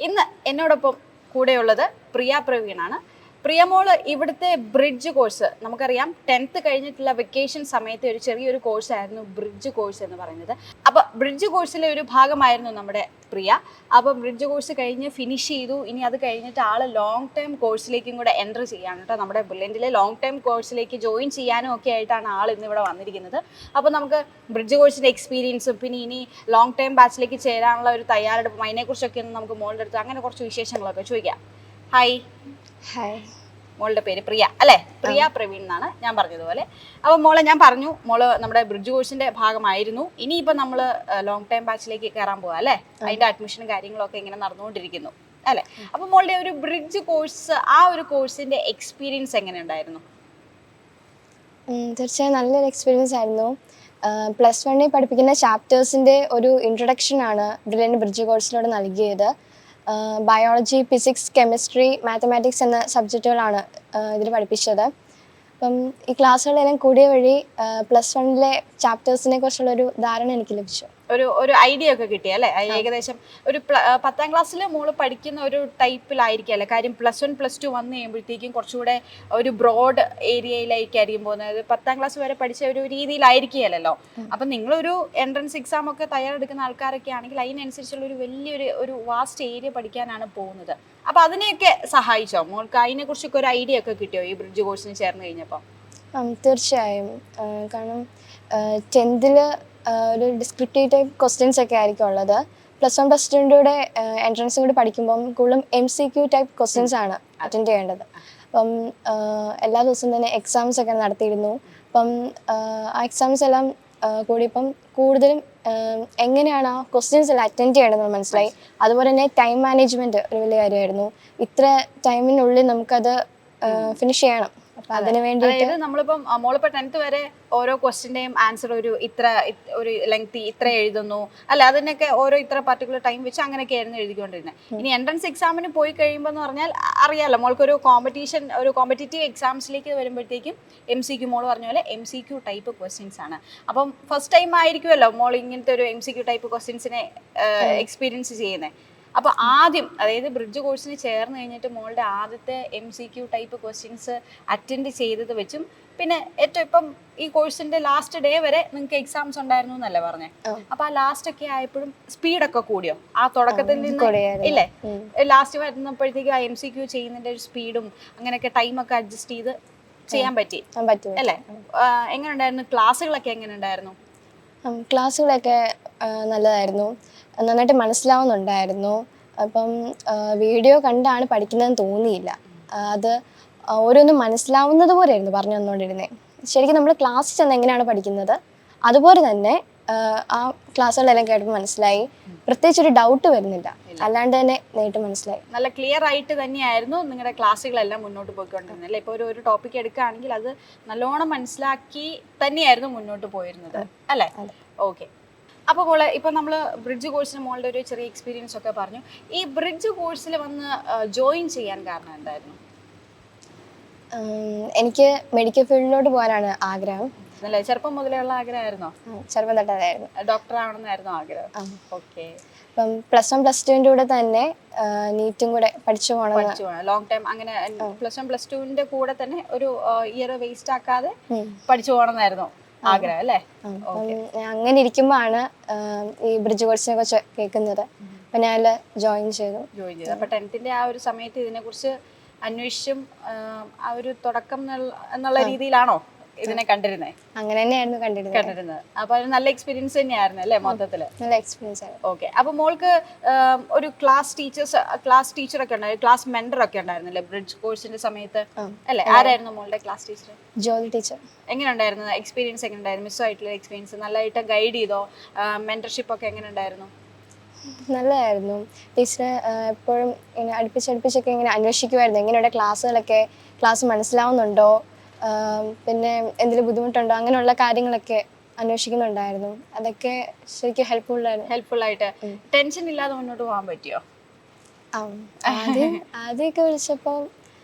ഇന്ന് എന്നോടൊപ്പം കൂടെയുള്ളത് പ്രിയ പ്രവീണാണ്. പ്രിയമോള് ഇവിടുത്തെ ബ്രിഡ്ജ് കോഴ്സ്, നമുക്കറിയാം 10th കഴിഞ്ഞിട്ടുള്ള വെക്കേഷൻ സമയത്ത് ഒരു ചെറിയൊരു കോഴ്സായിരുന്നു ബ്രിഡ്ജ് കോഴ്സ് എന്ന് പറയുന്നത്. അപ്പോൾ ബ്രിഡ്ജ് കോഴ്സിലെ ഒരു ഭാഗമായിരുന്നു നമ്മുടെ പ്രിയ. അപ്പോൾ ബ്രിഡ്ജ് കോഴ്സ് കഴിഞ്ഞ് ഫിനിഷ് ചെയ്തു. ഇനി അത് കഴിഞ്ഞിട്ട് ആൾ ലോങ് ടേം കോഴ്സിലേക്കും കൂടെ എൻ്റർ ചെയ്യാണ് കേട്ടോ. നമ്മുടെ ബ്രില്യൻറ്റിലെ ലോങ് ടേം കോഴ്സിലേക്ക് ജോയിൻ ചെയ്യാനും ഒക്കെ ആയിട്ടാണ് ആൾ ഇന്നിവിടെ വന്നിരിക്കുന്നത്. അപ്പോൾ നമുക്ക് ബ്രിഡ്ജ് കോഴ്സിൻ്റെ എക്സ്പീരിയൻസും പിന്നെ ഇനി ലോങ് ടേം ബാച്ചിലേക്ക് ചേരാനുള്ള ഒരു തയ്യാറെടുപ്പും അതിനെക്കുറിച്ചൊക്കെ ഒന്ന് നമുക്ക് മോളുടെ അടുത്ത് അങ്ങനെ കുറച്ച് വിശേഷങ്ങളൊക്കെ ചോദിക്കാം. ഹായ്. ഹായ്. മോളുടെ പേര് പ്രിയ അല്ലേ? പ്രിയ പ്രവീൺ എന്നാണ് ഞാൻ പറഞ്ഞതുപോലെ. അപ്പോൾ മോളെ ഞാൻ പറഞ്ഞു, മോള് നമ്മുടെ ബ്രിഡ്ജ് കോഴ്സിന്റെ ഭാഗമായിരുന്നു. ഇനിയിപ്പോൾ നമ്മൾ ലോങ് ടൈം ബാച്ചിലേക്ക് കയറാൻ പോവാ അല്ലേ? അതിന്റെ അഡ്മിഷനും കാര്യങ്ങളൊക്കെ ഇങ്ങനെ നടന്നുകൊണ്ടിരിക്കുന്നു അല്ലേ? അപ്പോൾ മോളുടെ ഒരു ബ്രിഡ്ജ് കോഴ്സ്, ആ ഒരു കോഴ്സിന്റെ എക്സ്പീരിയൻസ് എങ്ങനെ ഉണ്ടായിരുന്നു? തീർച്ചയായും നല്ലൊരു എക്സ്പീരിയൻസ് ആയിരുന്നു. +1 പഠിപ്പിക്കുന്ന ചാപ്റ്റേഴ്സിൻ്റെ ഒരു ഇൻട്രൊഡക്ഷനാണ് ബ്രില്യൻറ്റ് ബ്രിഡ്ജ് കോഴ്സിലൂടെ നൽകിയത്. ബയോളജി, ഫിസിക്സ്, കെമിസ്ട്രി, മാത്തമാറ്റിക്സ് എന്ന സബ്ജക്റ്റുകളാണ് ഇതിൽ പഠിപ്പിച്ചത്. അപ്പം ഈ ക്ലാസ്സുകളെല്ലാം കൂടിയ വഴി +1 ചാപ്റ്റേഴ്സിനെ കുറിച്ചുള്ളൊരു ധാരണ എനിക്ക് ലഭിച്ചു. ഒരു ഐഡിയ ഒക്കെ കിട്ടി അല്ലേ? ഏകദേശം ഒരു 10th ക്ലാസ്സിൽ മോള് പഠിക്കുന്ന ഒരു ടൈപ്പിലായിരിക്കും അല്ലേ? കാര്യം +1 +2 വന്നു കഴിയുമ്പോഴത്തേക്കും കുറച്ചുകൂടെ ഒരു ബ്രോഡ് ഏരിയയിലേക്കായിരിക്കും പോകുന്നത്. 10th ക്ലാസ് വരെ പഠിച്ച ഒരു രീതിയിലായിരിക്കുകയല്ലോ. അപ്പം നിങ്ങളൊരു എൻട്രൻസ് എക്സാം ഒക്കെ തയ്യാറെടുക്കുന്ന ആൾക്കാരൊക്കെ ആണെങ്കിൽ അതിനനുസരിച്ചുള്ള ഒരു വലിയൊരു വാസ്റ്റ് ഏരിയ പഠിക്കാനാണ് പോകുന്നത്. അപ്പം അതിനെയൊക്കെ സഹായിച്ചോ മോൾക്ക്? അതിനെക്കുറിച്ചൊക്കെ ഒരു ഐഡിയ ഒക്കെ കിട്ടിയോ ഈ ബ്രിഡ്ജ് കോഴ്സിന് ചേർന്ന് കഴിഞ്ഞപ്പോൾ? തീർച്ചയായും. കാരണം 10th ഒരു ഡിസ്ക്രിപ്റ്റീവ് ടൈപ്പ് ക്വസ്റ്റ്യൻസ് ഒക്കെ ആയിരിക്കും ഉള്ളത്. +1 +2 കൂടെ എൻട്രൻസും കൂടി പഠിക്കുമ്പം കൂടുതലും MCQ ടൈപ്പ് ക്വസ്റ്റ്യൻസ് ആണ് അറ്റൻഡ് ചെയ്യേണ്ടത്. അപ്പം എല്ലാ ദിവസവും തന്നെ എക്സാംസ് ഒക്കെ നടത്തിയിരുന്നു. അപ്പം ആ എക്സാംസ് എല്ലാം കൂടി ഇപ്പം കൂടുതലും എങ്ങനെയാണ് ആ ക്വസ്റ്റ്യൻസ് എല്ലാം അറ്റൻഡ് ചെയ്യേണ്ടതെന്ന് മനസ്സിലായി. അതുപോലെ തന്നെ ടൈം മാനേജ്മെൻറ്റ് ഒരു വലിയ കാര്യമായിരുന്നു. ഇത്ര ടൈമിനുള്ളിൽ നമുക്കത് ഫിനിഷ് ചെയ്യണം. അപ്പം അതിന് വേണ്ടിയിട്ട് നമ്മളിപ്പം മോളിപ്പോൾ 10th വരെ ഓരോ ക്വസ്റ്റിൻ്റെയും ആൻസർ ഒരു ലെങ്തി ഇത്ര എഴുതുന്നു അല്ല, അതിനൊക്കെ ഓരോ ഇത്ര പർട്ടിക്കുലർ ടൈം വെച്ച് അങ്ങനെയൊക്കെ ആയിരുന്നു എഴുതിക്കൊണ്ടിരുന്നത്. ഇനി എൻട്രൻസ് എക്സാമിന് പോയി കഴിയുമ്പോൾ എന്ന് പറഞ്ഞാൽ അറിയാമല്ലോ, മോൾക്കൊരു കോമ്പറ്റീറ്റീവ് എക്സാംസിലേക്ക് വരുമ്പോഴത്തേക്കും MCQ, മോൾ പറഞ്ഞ പോലെ MCQ ടൈപ്പ് ക്വസ്റ്റ്യൻസ് ആണ്. അപ്പം ഫസ്റ്റ് ടൈം ആയിരിക്കുമല്ലോ മോൾ ഇങ്ങനത്തെ ഒരു MCQ ടൈപ്പ് ക്വസ്റ്റ്യൻസിനെ എക്സ്പീരിയൻസ് ചെയ്യുന്നത്. അപ്പോൾ ആദ്യം, അതായത് ബ്രിഡ്ജ് കോഴ്സിന് ചേർന്ന് കഴിഞ്ഞിട്ട് മോളുടെ ആദ്യത്തെ MCQ ടൈപ്പ് ക്വസ്റ്റ്യൻസ് അറ്റൻഡ് ചെയ്തത് വെച്ചും പിന്നെ ഏറ്റവും ഇപ്പം ഈ കോഴ്സിന്റെ ലാസ്റ്റ് ഡേ വരെ നിങ്ങൾക്ക് എക്സാംസ് ഉണ്ടായിരുന്നു എന്നല്ലേ പറഞ്ഞേ? അപ്പൊ ആ ലാസ്റ്റ് ഒക്കെ ആയപ്പോഴും സ്പീഡൊക്കെ കൂടിയോ? ആ തുടക്കത്തിൽ നിന്ന് ഇല്ലേ ലാസ്റ്റ് വരുന്നപ്പോഴത്തേക്കും ആ MCQ ചെയ്യുന്നതിന്റെ ഒരു സ്പീഡും അങ്ങനെയൊക്കെ ടൈമൊക്കെ അഡ്ജസ്റ്റ് ചെയ്ത് ചെയ്യാൻ പറ്റി അല്ലേ? എങ്ങനെ ഉണ്ടായിരുന്നു ക്ലാസ്സുകളൊക്കെ? എങ്ങനെ ഉണ്ടായിരുന്നു ക്ലാസ്സുകളൊക്കെ? നല്ലതായിരുന്നു, നന്നായിട്ട് മനസ്സിലാവുന്നുണ്ടായിരുന്നു. അപ്പം വീഡിയോ കണ്ടാണ് പഠിക്കുന്നതെന്ന് തോന്നിയില്ല. അത് ഓരോന്നും മനസ്സിലാവുന്നത് പോലെയായിരുന്നു പറഞ്ഞു തന്നുകൊണ്ടിരുന്നത്. ശരിക്കും നമ്മൾ ക്ലാസ്സിൽ ചെന്ന് എങ്ങനെയാണ് പഠിക്കുന്നത് അതുപോലെ തന്നെ ആ ക്ലാസ്സുകളെല്ലാം കേട്ടപ്പോൾ മനസ്സിലായി. പ്രത്യേകിച്ച് ഒരു ഡൗട്ട് വരുന്നില്ല, അല്ലാണ്ട് തന്നെ നേരിട്ട് മനസ്സിലായി. നല്ല ക്ലിയർ ആയിട്ട് തന്നെയായിരുന്നു നിങ്ങളുടെ ക്ലാസ്സുകളെല്ലാം മുന്നോട്ട് പോയിക്കൊണ്ടിരുന്നത് അല്ലേ? ഇപ്പോൾ ഒരു ടോപ്പിക് എടുക്കുകയാണെങ്കിൽ അത് നല്ലോണം മനസ്സിലാക്കി തന്നെയായിരുന്നു മുന്നോട്ട് പോയിരുന്നത് അല്ലേ? ഓക്കെ. അപ്പോൾ മോളെ, ഇപ്പോൾ നമ്മൾ ബ്രിഡ്ജ് കോഴ്സിന് മോളുടെ ഒരു ചെറിയ എക്സ്പീരിയൻസ് ഒക്കെ പറഞ്ഞു. ഈ ബ്രിഡ്ജ് കോഴ്സിൽ വന്ന് ജോയിൻ ചെയ്യാൻ കാരണം എന്തായിരുന്നു? എനിക്ക് മെഡിക്കൽ ഫീൽഡിലോട്ട് പോകാനാണ് ആഗ്രഹം. അല്ലേ? ചെറുപ്പം മുതലുള്ള ആഗ്രഹമായിരുന്നോ? ചെറുപ്പം തൊട്ടതായിരുന്നു. ഡോക്ടർ ആവണമെന്നായിരുന്നു ആഗ്രഹം? ഓക്കെ. അപ്പം +1 +2 കൂടെ തന്നെ നീറ്റും കൂടെ പഠിച്ചു പോകണം. ലോങ് ടൈം അങ്ങനെ +1 +2 കൂടെ തന്നെ ഒരു ഇയർ വേസ്റ്റ് ആക്കാതെ പഠിച്ചു പോകണമെന്നായിരുന്നു ആഗ്രഹം അല്ലേ? അങ്ങനെ ഇരിക്കുമ്പോഴാണ് ഈ ബ്രിഡ്ജ് കോഴ്സിനെ കുറിച്ച് കേൾക്കുന്നത്. അപ്പം ഞാൻ ജോയിൻ ചെയ്തു. അപ്പോൾ 10th ആ ഒരു സമയത്ത് ഇതിനെക്കുറിച്ച് അന്വേഷിച്ചും ആ ഒരു തുടക്കം എന്നുള്ള രീതിയിലാണോ ഇതിനെ കണ്ടിരുന്നത്? അങ്ങനെ തന്നെയായിരുന്നു കണ്ടിരുന്നത്. അപ്പോൾ അത് നല്ല എക്സ്പീരിയൻസ് തന്നെയായിരുന്നു അല്ലേ മൊത്തത്തിൽ? നല്ല എക്സ്പീരിയൻസ് ആയിരുന്നു. ഓക്കെ. അപ്പോൾ മോൾക്ക് ഒരു ക്ലാസ് ടീച്ചറൊക്കെ ഉണ്ടായിരുന്നു, ക്ലാസ് മെന്ററൊക്കെ ഉണ്ടായിരുന്നല്ലേ ബ്രിഡ്ജ് കോഴ്സിന്റെ സമയത്ത് അല്ലേ? ആരായിരുന്നു മോളുടെ ക്ലാസ് ടീച്ചർ? ജോലി ടീച്ചർ. എങ്ങനെ ഉണ്ടായിരുന്നു എക്സ്പീരിയൻസ്? എങ്ങനെ ഉണ്ടായിരുന്നു മിസ്സായിട്ടുള്ള എക്സ്പീരിയൻസ്? നല്ലതായിട്ട് ഗൈഡ് ചെയ്തോ? മെന്റർഷിപ്പ് ഒക്കെ എങ്ങനെ ഉണ്ടായിരുന്നു? നല്ലതായിരുന്നു. ടീച്ചർ എപ്പോഴും ഇങ്ങനെ അടുപ്പിച്ചൊക്കെ ഇങ്ങനെ അന്വേഷിക്കുമായിരുന്നു, എങ്ങനെയുള്ള ക്ലാസ് മനസ്സിലാവുന്നുണ്ടോ, പിന്നെ എന്തെങ്കിലും ബുദ്ധിമുട്ടുണ്ടോ, അങ്ങനെയുള്ള കാര്യങ്ങളൊക്കെ അന്വേഷിക്കുന്നുണ്ടായിരുന്നു. അതൊക്കെ ശരിക്കും ഹെൽപ്ഫുൾ ആയിട്ട് ടെൻഷൻ ഇല്ലാതെ മുന്നോട്ട് പോകാൻ പറ്റിയോ? ആദ്യമൊക്കെ വിളിച്ചപ്പോൾ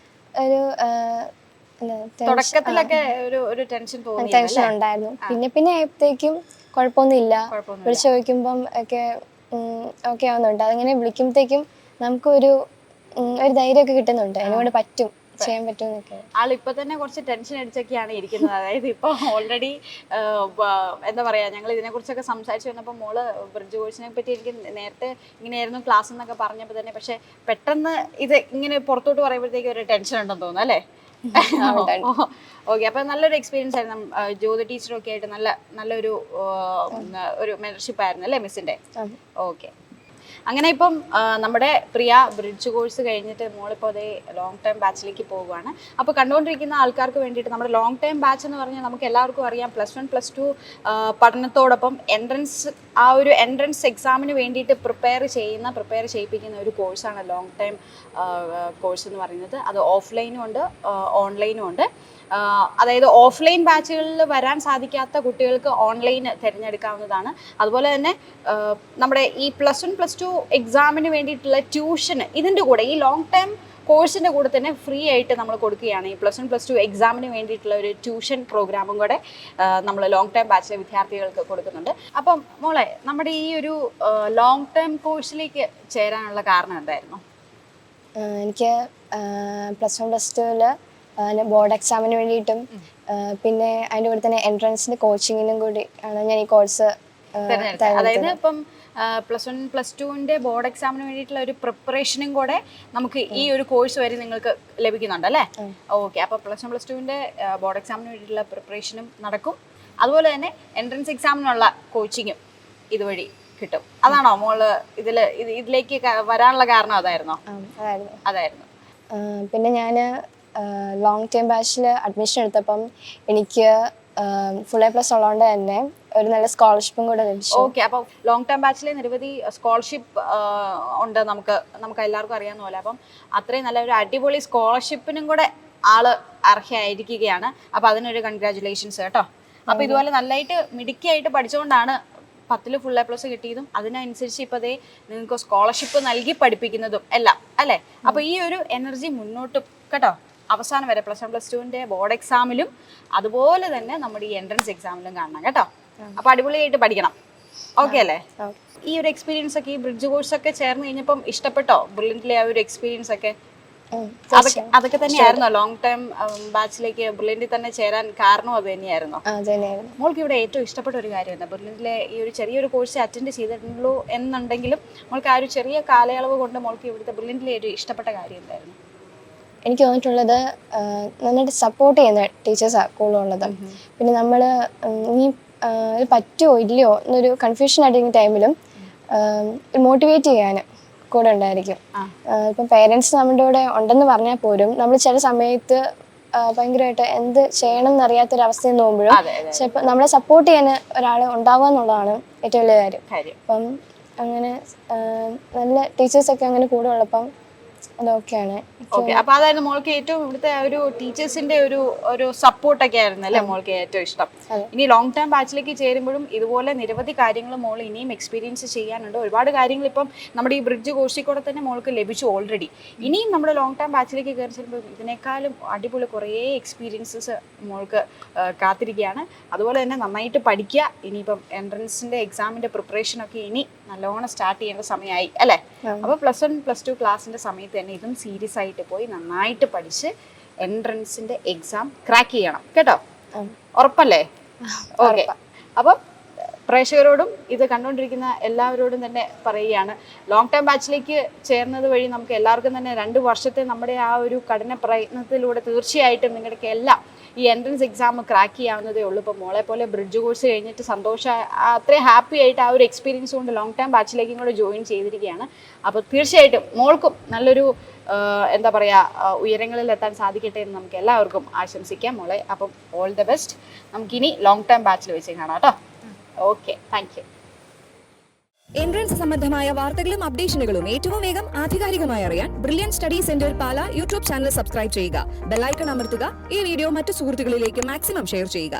ഒരു തുടക്കത്തിലൊക്കെ ഒരു ടെൻഷൻ ഉണ്ടായിരുന്നു. പിന്നെ ആയപ്പോഴത്തേക്കും കുഴപ്പമൊന്നുമില്ല. വിളിച്ചു ചോദിക്കുമ്പം ഒക്കെ ഓക്കെ ആവുന്നുണ്ട്. അതിങ്ങനെ വിളിക്കുമ്പോഴത്തേക്കും നമുക്കൊരു ഒരു ധൈര്യമൊക്കെ കിട്ടുന്നുണ്ട്, എന്നോട് പറ്റും, ചെയ്യാൻ പറ്റുമെന്നൊക്കെ. ആളിപ്പോ തന്നെ കുറച്ച് ടെൻഷൻ അടിച്ചൊക്കെയാണ് ഇരിക്കുന്നത്. അതായത് ഇപ്പൊ ഓൾറെഡി എന്താ പറയാ, ഞങ്ങൾ ഇതിനെ കുറിച്ചൊക്കെ സംസാരിച്ചു വന്നപ്പോൾ മോള് ബ്രിഡ്ജ് കോഴ്സിനെ പറ്റി എനിക്ക് നേരത്തെ ഇങ്ങനെയായിരുന്നു ക്ലാസ് എന്നൊക്കെ പറഞ്ഞപ്പോൾ തന്നെ, പക്ഷെ പെട്ടെന്ന് ഇത് ഇങ്ങനെ പുറത്തോട്ട് പറയുമ്പോഴത്തേക്ക് ഒരു ടെൻഷൻ ഉണ്ടെന്ന് തോന്നുന്നു അല്ലേ? ഓക്കെ, അപ്പൊ നല്ലൊരു എക്സ്പീരിയൻസ് ആയിരുന്നു. ജ്യോതി ടീച്ചറും ഒക്കെ ആയിട്ട് നല്ലൊരു ഒരു മെന്റർഷിപ്പ് ആയിരുന്നു അല്ലേ മിസ്സിന്റെ? ഓക്കെ, അങ്ങനെ ഇപ്പം നമ്മുടെ പ്രിയ ബ്രിഡ്ജ് കോഴ്സ് കഴിഞ്ഞിട്ട് മോളിപ്പോൾ അതേ ലോങ് ടൈം ബാച്ചിലേക്ക് പോവുകയാണ്. അപ്പോൾ കണ്ടുകൊണ്ടിരിക്കുന്ന ആൾക്കാർക്ക് വേണ്ടിയിട്ട് നമ്മുടെ ലോങ് ടൈം ബാച്ച് എന്ന് പറഞ്ഞാൽ നമുക്ക് എല്ലാവർക്കും അറിയാം, +1 +2 പഠനത്തോടൊപ്പം ഒരു എൻട്രൻസ് എക്സാമിന് വേണ്ടിയിട്ട് പ്രിപ്പയർ ചെയ്യിപ്പിക്കുന്ന ഒരു കോഴ്സാണ് ലോങ് ടൈം കോഴ്സ് എന്ന് പറയുന്നത്. അത് ഓഫ്ലൈനും ഉണ്ട് ഓൺലൈനും ഉണ്ട്. അതായത് ഓഫ്ലൈൻ ബാച്ചുകളിൽ വരാൻ സാധിക്കാത്ത കുട്ടികൾക്ക് ഓൺലൈൻ തിരഞ്ഞെടുക്കാവുന്നതാണ്. അതുപോലെ തന്നെ നമ്മുടെ ഈ +1 +2 എക്സാമിന് വേണ്ടിയിട്ടുള്ള ട്യൂഷൻ ഇതിൻ്റെ കൂടെ, ഈ ലോങ് ടൈം കോഴ്സിൻ്റെ കൂടെ തന്നെ ഫ്രീ ആയിട്ട് നമ്മൾ കൊടുക്കുകയാണ്. ഈ +1 +2 എക്സാമിന് വേണ്ടിയിട്ടുള്ള ഒരു ട്യൂഷൻ പ്രോഗ്രാമും കൂടെ നമ്മൾ ലോങ് ടൈം ബാച്ചിലെ വിദ്യാർത്ഥികൾക്ക് കൊടുക്കുന്നുണ്ട്. അപ്പം മോളെ, നമ്മുടെ ഈ ഒരു ലോങ് ടൈം കോഴ്സിലേക്ക് ചേരാനുള്ള കാരണം എന്തായിരുന്നു? എനിക്ക് +1 +2 ബോർഡ് എക്സാമിന് വേണ്ടിയിട്ടും പിന്നെ അതിൻ്റെ കൂടെ തന്നെ എൻട്രൻസിൻ്റെ കോച്ചിങ്ങിനും കൂടി ആണ് ഞാൻ ഈ കോഴ്സ് തിരഞ്ഞെടുത്തത്. അതായത് ഇപ്പം +1 +2ൻ്റെ ബോർഡ് എക്സാമിന് വേണ്ടിയിട്ടുള്ള ഒരു പ്രിപ്പറേഷനും കൂടെ നമുക്ക് ഈ ഒരു കോഴ്സ് വരെ നിങ്ങൾക്ക് ലഭിക്കുന്നുണ്ട് അല്ലേ? ഓക്കെ, അപ്പോൾ +1 +2ൻ്റെ ബോർഡ് എക്സാമിന് വേണ്ടിയിട്ടുള്ള പ്രിപ്പറേഷനും നടക്കും. അതുപോലെ തന്നെ എൻട്രൻസ് എക്സാമിനുള്ള കോച്ചിങ്ങും ഇതുവഴി കിട്ടും. അതാണോ മോള് ഇതിലേക്ക് വരാനുള്ള കാരണം? അതായിരുന്നു. പിന്നെ ഞാൻ ലോങ് ടൈം ബാച്ചിൽ അഡ്മിഷൻ എടുത്തപ്പം എനിക്ക് full A+ ഉള്ളതുകൊണ്ട് തന്നെ ഒരു നല്ല സ്കോളർഷിപ്പും കൂടെ ലഭിച്ചു. ഓക്കെ, അപ്പോൾ ലോങ് ടൈം ബാച്ചിലെ നിരവധി സ്കോളർഷിപ്പ് ഉണ്ട് നമുക്ക് എല്ലാവർക്കും അറിയാവുന്ന പോലെ. അപ്പം അത്രയും നല്ല ഒരു അടിപൊളി സ്കോളർഷിപ്പിനും കൂടെ ആള് അർഹയായിരിക്കുകയാണ്. അപ്പോൾ അതിനൊരു കൺഗ്രാജുലേഷൻസ് കേട്ടോ. അപ്പോൾ ഇതുപോലെ നല്ലതായിട്ട് മിടുക്കിയായിട്ട് പഠിച്ചുകൊണ്ടാണ് 10ൽ full A+ കിട്ടിയതും അതിനനുസരിച്ച് ഇപ്പോൾ അതേ നിങ്ങൾക്ക് സ്കോളർഷിപ്പ് നൽകി പഠിപ്പിക്കുന്നതും എല്ലാം അല്ലേ? അപ്പോൾ ഈ ഒരു എനർജി മുന്നോട്ട് കേട്ടോ, അവസാനം വരെ +1 +2ൻ്റെ ബോർഡ് എക്സാമിലും അതുപോലെ തന്നെ നമ്മുടെ ഈ എൻട്രൻസ് എക്സാമിലും കാണണം കേട്ടോ. അപ്പോൾ അടിപൊളിയായിട്ട് പഠിക്കണം. ഓക്കെ അല്ലേ? ഈ ഒരു എക്സ്പീരിയൻസ് ഒക്കെ, ഈ ബ്രിഡ്ജ് കോഴ്സ് ഒക്കെ ചേർന്ന് കഴിഞ്ഞപ്പം ഇഷ്ടപ്പെട്ടോ? ബ്രില്യൻറ്റിലെ ആ ഒരു എക്സ്പീരിയൻസ് ഒക്കെ അതൊക്കെ തന്നെയായിരുന്നോ ലോങ് ടൈം ബാച്ചിലേക്ക് ബ്രില്യൻറ്റിൽ തന്നെ ചേരാൻ കാരണം? അത് തന്നെയായിരുന്നോ? മോൾക്ക് ഇവിടെ ഏറ്റവും ഇഷ്ടപ്പെട്ട ഒരു കാര്യം എന്താ? ബ്രില്യൻറ്റിലെ ഈ ഒരു ചെറിയൊരു കോഴ്സ് അറ്റൻഡ് ചെയ്തിട്ടുള്ളൂ എന്നുണ്ടെങ്കിലും മോൾക്ക് ആ ഒരു ചെറിയ കാലയളവ് കൊണ്ട് മോൾക്ക് ഇവിടുത്തെ ബ്രില്യൻറ്റിലെ ഒരു ഇഷ്ടപ്പെട്ട കാര്യം എന്തായിരുന്നു? എനിക്ക് തോന്നിയിട്ടുള്ളത് നന്നായിട്ട് സപ്പോർട്ട് ചെയ്യുന്ന ടീച്ചേഴ്സാണ് കൂടുതലുള്ളത്. പിന്നെ നമ്മൾ ഇനി പറ്റുമോ ഇല്ലയോ എന്നൊരു കൺഫ്യൂഷൻ ആയിട്ടിരിക്കുന്ന ടൈമിലും മോട്ടിവേറ്റ് ചെയ്യാൻ കൂടെ ഉണ്ടായിരിക്കും. ഇപ്പം പേരൻസ് നമ്മുടെ കൂടെ ഉണ്ടെന്ന് പറഞ്ഞാൽ പോലും നമ്മൾ ചില സമയത്ത് ഭയങ്കരമായിട്ട് എന്ത് ചെയ്യണം എന്നറിയാത്തൊരവസ്ഥയിൽ നോക്കുമ്പോഴും ചിലപ്പോൾ നമ്മളെ സപ്പോർട്ട് ചെയ്യാൻ ഒരാൾ ഉണ്ടാവുക എന്നുള്ളതാണ് ഏറ്റവും വലിയ കാര്യം. അപ്പം അങ്ങനെ നല്ല ടീച്ചേഴ്സൊക്കെ അങ്ങനെ കൂടെ ഉള്ളപ്പം അതൊക്കെയാണ്. ഓക്കെ, അപ്പൊ അതായിരുന്നു മോൾക്ക് ഏറ്റവും ഇവിടുത്തെ ഒരു ടീച്ചേഴ്സിന്റെ ഒരു സപ്പോർട്ടൊക്കെ ആയിരുന്നു അല്ലേ മോൾക്ക് ഏറ്റവും ഇഷ്ടം? ഇനി ലോങ് ടൈം ബാച്ചിലേക്ക് ചേരുമ്പോഴും ഇതുപോലെ നിരവധി കാര്യങ്ങൾ മോൾ ഇനിയും എക്സ്പീരിയൻസ് ചെയ്യാനുണ്ട്. ഒരുപാട് കാര്യങ്ങൾ ഇപ്പം നമ്മുടെ ഈ ബ്രിഡ്ജ് കോഴ്സിൽ കൂടെ തന്നെ മോൾക്ക് ലഭിച്ചു ഓൾറെഡി. ഇനിയും നമ്മുടെ ലോങ് ടൈം ബാച്ചിലേക്ക് കയറി ചെല്ലുമ്പോൾ ഇതിനേക്കാളും അടിപൊളി കുറേ എക്സ്പീരിയൻസസ് മോൾക്ക് കാത്തിരിക്കുകയാണ്. അതുപോലെ തന്നെ നന്നായിട്ട് പഠിക്കുക. ഇനിയിപ്പം എൻട്രൻസിന്റെ എക്സാമിന്റെ പ്രിപ്പറേഷനൊക്കെ ഇനി നല്ലോണം സ്റ്റാർട്ട് ചെയ്യേണ്ട സമയമായി അല്ലേ? അപ്പോൾ +1 +2 ക്ലാസ്സിന്റെ സമയത്ത് തന്നെ ഇതും സീരിയസ് ആയിട്ട് പോയി നന്നായിട്ട് പഠിച്ച് എൻട്രൻസിന്റെ എക്സാം ക്രാക്ക് ചെയ്യണം കേട്ടോ. ഉറപ്പല്ലേ? ഓക്കെ, അപ്പം പ്രേക്ഷകരോടും ഇത് കണ്ടുകൊണ്ടിരിക്കുന്ന എല്ലാവരോടും തന്നെ പറയുകയാണ്, ലോങ് ടൈം ബാച്ചിലേക്ക് ചേർന്നത് വഴി നമുക്ക് എല്ലാവർക്കും തന്നെ 2 വർഷത്തെ നമ്മുടെ ആ ഒരു കഠിന പ്രയത്നത്തിലൂടെ തീർച്ചയായിട്ടും നിങ്ങളുടെയൊക്കെ എല്ലാം ഈ എൻട്രൻസ് എക്സാം ക്രാക്ക് ചെയ്യാവുന്നതേ ഉള്ളൂ. ഇപ്പോൾ മോളെ പോലെ ബ്രിഡ്ജ് കോഴ്സ് കഴിഞ്ഞിട്ട് അത്രയും ഹാപ്പി ആയിട്ട് ആ ഒരു എക്സ്പീരിയൻസ് കൊണ്ട് ലോങ് ടൈം ബാച്ചിലേക്കും കൂടെ ജോയിൻ ചെയ്തിരിക്കുകയാണ്. അപ്പോൾ തീർച്ചയായിട്ടും മോൾക്കും നല്ലൊരു എന്താ പറയുക ഉയരങ്ങളിൽ എത്താൻ സാധിക്കട്ടെ എന്ന് നമുക്ക് എല്ലാവർക്കും ആശംസിക്കാം മോളെ. അപ്പം ഓൾ ദ ബെസ്റ്റ്. നമുക്കിനി ലോങ് ടൈം ബാച്ചിൽ വെച്ച് കാണാം കേട്ടോ. Okay, thank you. എൻട്രൻസ് സംബന്ധമായ വാർത്തകളും അപ്ഡേഷനുകളും ഏറ്റവും വേഗം ആധികാരികമായി അറിയാൻ ബ്രില്യൻറ്റ് സ്റ്റഡി സെന്റർ പാല യൂട്യൂബ് ചാനൽ സബ്സ്ക്രൈബ് ചെയ്യുക. ബെൽ ഐക്കൺ അമർത്തുക. ഈ വീഡിയോ മറ്റു സുഹൃത്തുക്കളിലേക്ക് മാക്സിമം ഷെയർ ചെയ്യുക.